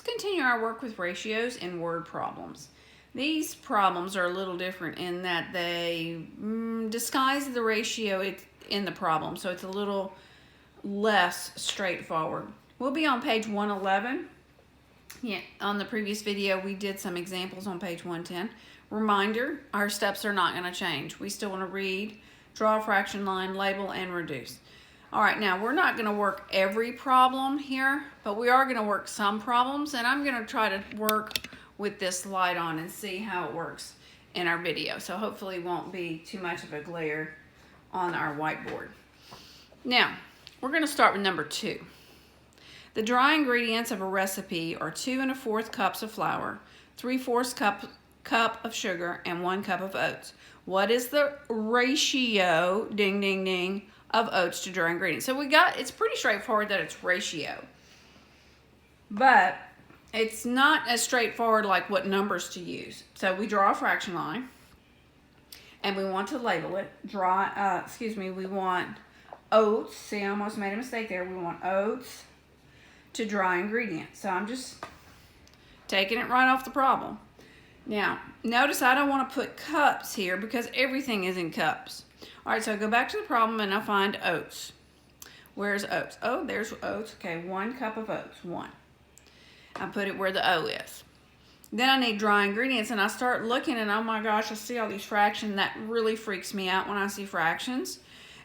Let's continue our work with ratios and word problems. These problems are a little different in that they disguise the ratio in the problem, so it's a little less straightforward. We'll be on page 111. Yeah, on the previous video, we did some examples on page 110. Reminder, our steps are not going to change. We still want to read, draw a fraction line, label, and reduce. All right, now we're not going to work every problem here, but we are going to work some problems, and I'm going to try to work with this light on and see how it works in our video. So hopefully it won't be too much of a glare on our whiteboard. Now, we're going to start with number 2. The dry ingredients of a recipe are 2 1/4 cups of flour, 3/4 cup of sugar, and 1 cup of oats. What is the ratio, ding, ding, ding, of oats to dry ingredients? So it's pretty straightforward that it's ratio. But it's not as straightforward like what numbers to use. So we draw a fraction line, and we want to label it. We want oats. See, I almost made a mistake there. We want oats to dry ingredients. So I'm just taking it right off the problem. Now, notice I don't want to put cups here because everything is in cups. All right, so I go back to the problem and I find oats. Where's oats? Oh, there's oats. Okay, 1 cup of oats, 1. I put it where the O is. Then I need dry ingredients, and I start looking, and oh my gosh, I see all these fractions. That really freaks me out when I see fractions.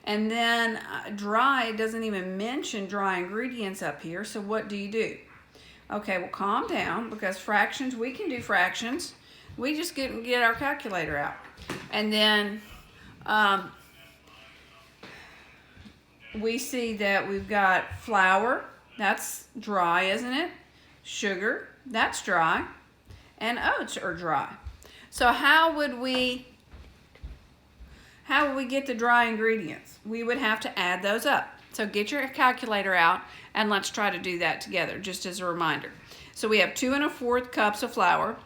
And then dry doesn't even mention dry ingredients up here, so what do? Okay, well, calm down, because fractions, we can do fractions. We just get our calculator out. And then we see that we've got flour, that's dry, isn't it? Sugar, that's dry. And oats are dry. So how would we get the dry ingredients? We would have to add those up. So get your calculator out and let's try to do that together, just as a reminder. So we have 2 1/4 cups of flour.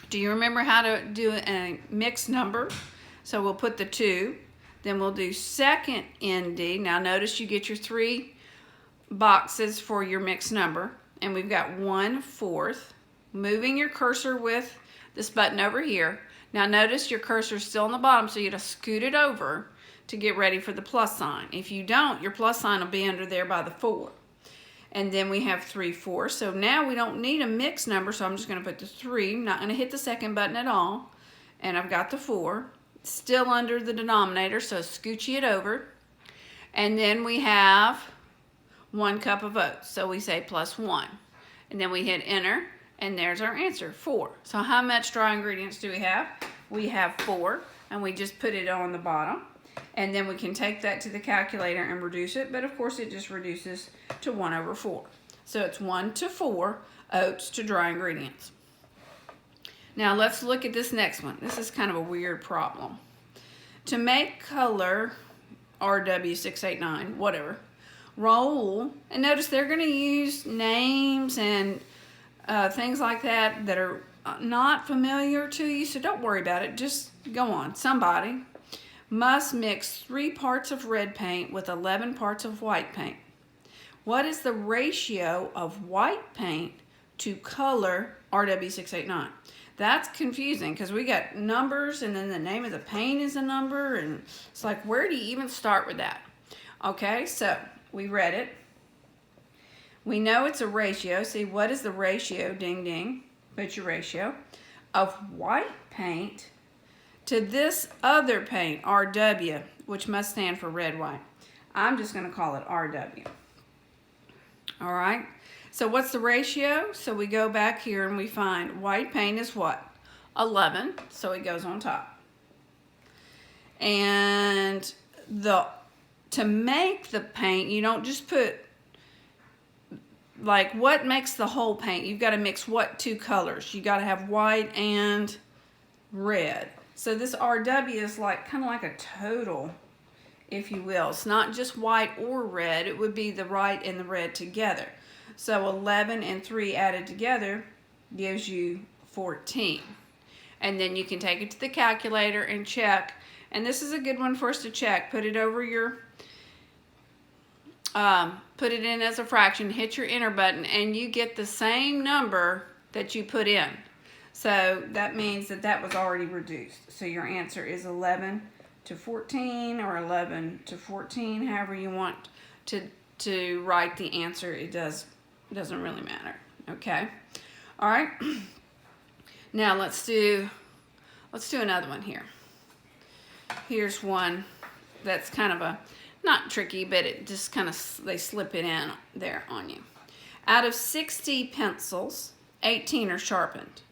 Do you remember how to do a mixed number? So we'll put the 2, then we'll do second ND. Now notice you get your 3 boxes for your mixed number, and we've got 1/4. Moving your cursor with this button over here. Now notice your cursor's still on the bottom, so you gotta scoot it over to get ready for the plus sign. If you don't, your plus sign will be under there by the 4. And then we have 3/4. So now we don't need a mixed number, so I'm just gonna put the 3. I'm not gonna hit the second button at all. And I've got the 4. Still under the denominator, so scoochie it over. And then we have 1 cup of oats. So we say plus 1. And then we hit enter. And there's our answer, 4. So how much dry ingredients do we have? We have 4, and we just put it on the bottom. And then we can take that to the calculator and reduce it, but of course it just reduces to 1/4. So it's 1/4 oats to dry ingredients. Now let's look at this next one. This is kind of a weird problem. To make color RW689, whatever, roll, and notice they're going to use names and things like that that are not familiar to you, so don't worry about it. Just go on. Somebody must mix 3 parts of red paint with 11 parts of white paint. What is the ratio of white paint to color RW689? That's confusing because we got numbers and then the name of the paint is a number, and it's like, where do you even start with that? Okay, so we read it. We know it's a ratio. See, what is the ratio? Ding, ding. Put your ratio of white paint to this other paint, RW, which must stand for red, white. I'm just going to call it RW. All right. So what's the ratio? So we go back here and we find white paint is what? 11. So it goes on top. And to make the paint, you don't just put, like, what makes the whole paint? You've got to mix what 2 colors? You got to have white and red. So this RW is like kind of like a total, if you will. It's not just white or red. It would be the white and the red together. So 11 and 3 added together gives you 14. And then you can take it to the calculator and check. And this is a good one for us to check. Put it over your put it in as a fraction, hit your enter button, and you get the same number that you put in. So that means that that was already reduced. So your answer is 11 to 14 or 11 to 14, however you want to write the answer. It doesn't really matter. Okay. All right. Now let's do another one here. Here's one that's kind of not tricky, but it just kind of, they slip it in there on you. Out of 60 pencils, 18 are sharpened.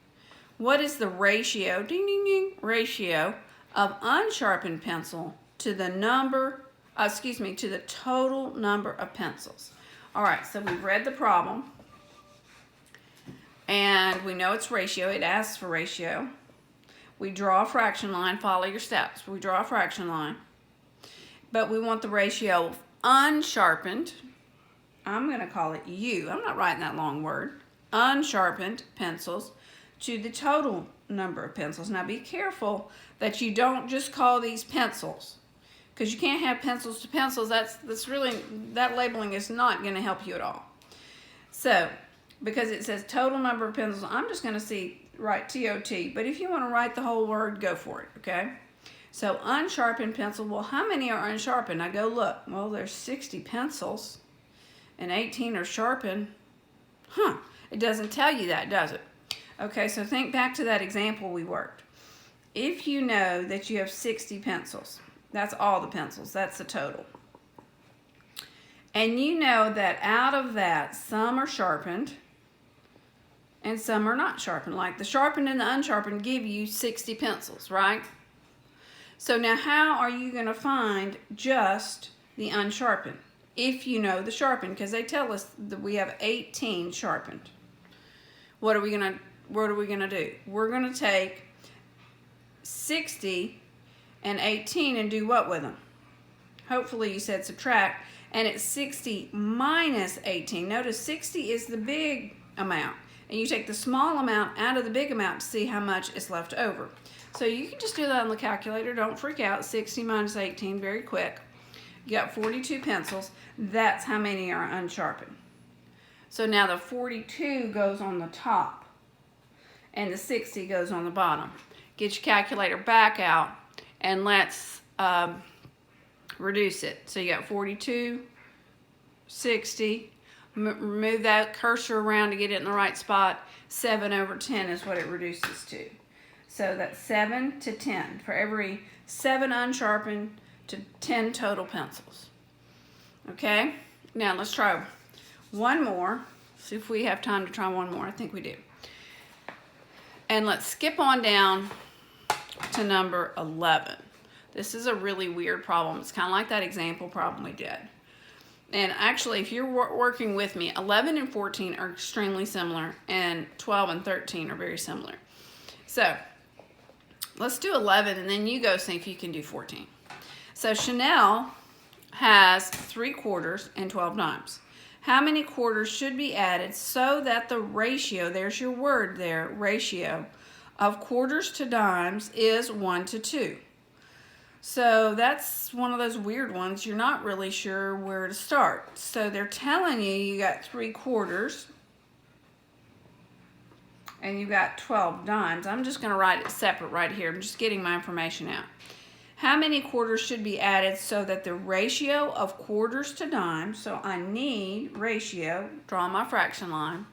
What is the ratio, ding, ding, ding, ratio of unsharpened pencil to the to the total number of pencils? All right, so we've read the problem, and we know it's ratio. It asks for ratio. We draw a fraction line. Follow your steps. We draw a fraction line, but we want the ratio of unsharpened. I'm going to call it U. I'm not writing that long word. Unsharpened pencils to the total number of pencils. Now be careful that you don't just call these pencils, because you can't have pencils to pencils. That labeling is not going to help you at all. So because it says total number of pencils, I'm just going to write TOT, but if you want to write the whole word, go for it, okay? So unsharpened pencil, well, how many are unsharpened? I go look, well, there's 60 pencils and 18 are sharpened. It doesn't tell you that, does it? Okay, so think back to that example we worked. If you know that you have 60 pencils, that's all the pencils, that's the total. And you know that out of that, some are sharpened and some are not sharpened. Like the sharpened and the unsharpened give you 60 pencils, right? So now how are you going to find just the unsharpened if you know the sharpened? Because they tell us that we have 18 sharpened. What are we going to do? We're going to take 60 and 18 and do what with them? Hopefully you said subtract, and it's 60 minus 18. Notice 60 is the big amount, and you take the small amount out of the big amount to see how much is left over. So you can just do that on the calculator. Don't freak out. 60 minus 18, very quick. You got 42 pencils. That's how many are unsharpened. So now the 42 goes on the top, and the 60 goes on the bottom. Get your calculator back out, and let's reduce it. So you got 42, 60. Move that cursor around to get it in the right spot. 7 over 10 is what it reduces to. So that's 7 to 10. For every 7 unsharpened to 10 total pencils. Okay? Now let's try one more. See if we have time to try one more. I think we do. And let's skip on down to number 11. This is a really weird problem. It's kind of like that example problem we did. And actually, if you're working with me, 11 and 14 are extremely similar, and 12 and 13 are very similar. So let's do 11, and then you go see if you can do 14. So Chanel has 3 quarters and 12 dimes. How many quarters should be added so that the ratio, there's your word there, ratio, of quarters to dimes is 1 to 2? So that's one of those weird ones. You're not really sure where to start. So they're telling you got 3 quarters and you got 12 dimes. I'm just going to write it separate right here. I'm just getting my information out. How many quarters should be added so that the ratio of quarters to dimes, so I need ratio, draw my fraction line,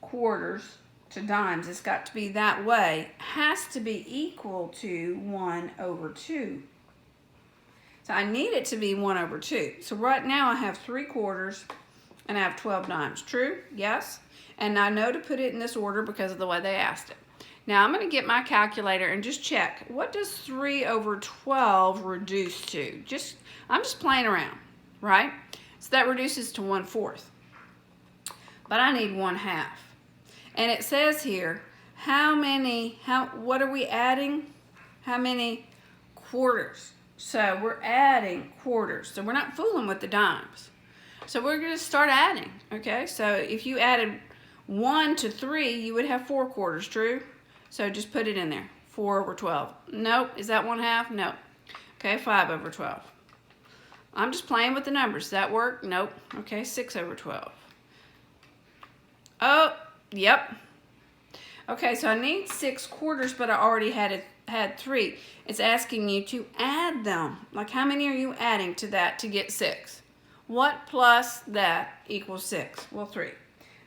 quarters to dimes, it's got to be that way, has to be equal to 1 over 2. So I need it to be 1 over 2. So right now I have 3 quarters and I have 12 dimes. True? Yes? And I know to put it in this order because of the way they asked it. Now I'm going to get my calculator and just check. What does 3 over 12 reduce to? I'm just playing around, right? So that reduces to 1/4. But I need 1/2. And it says here, what are we adding? How many quarters? So we're adding quarters. So we're not fooling with the dimes. So we're going to start adding, okay? So if you added 1 to 3, you would have 4 quarters, true? So just put it in there, 4 over 12. Nope, is that 1/2? No. Okay, 5 over 12. I'm just playing with the numbers. Does that work? Nope. Okay, 6 over 12. Oh, yep. Okay, so I need 6/4, but I already had 3. It's asking you to add them. Like, how many are you adding to that to get 6? What plus that equals 6? Well, 3.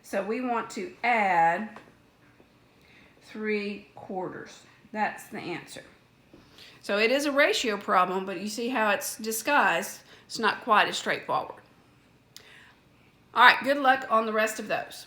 So we want to add 3/4. That's the answer. So it is a ratio problem, but you see how it's disguised. It's not quite as straightforward. All right, good luck on the rest of those.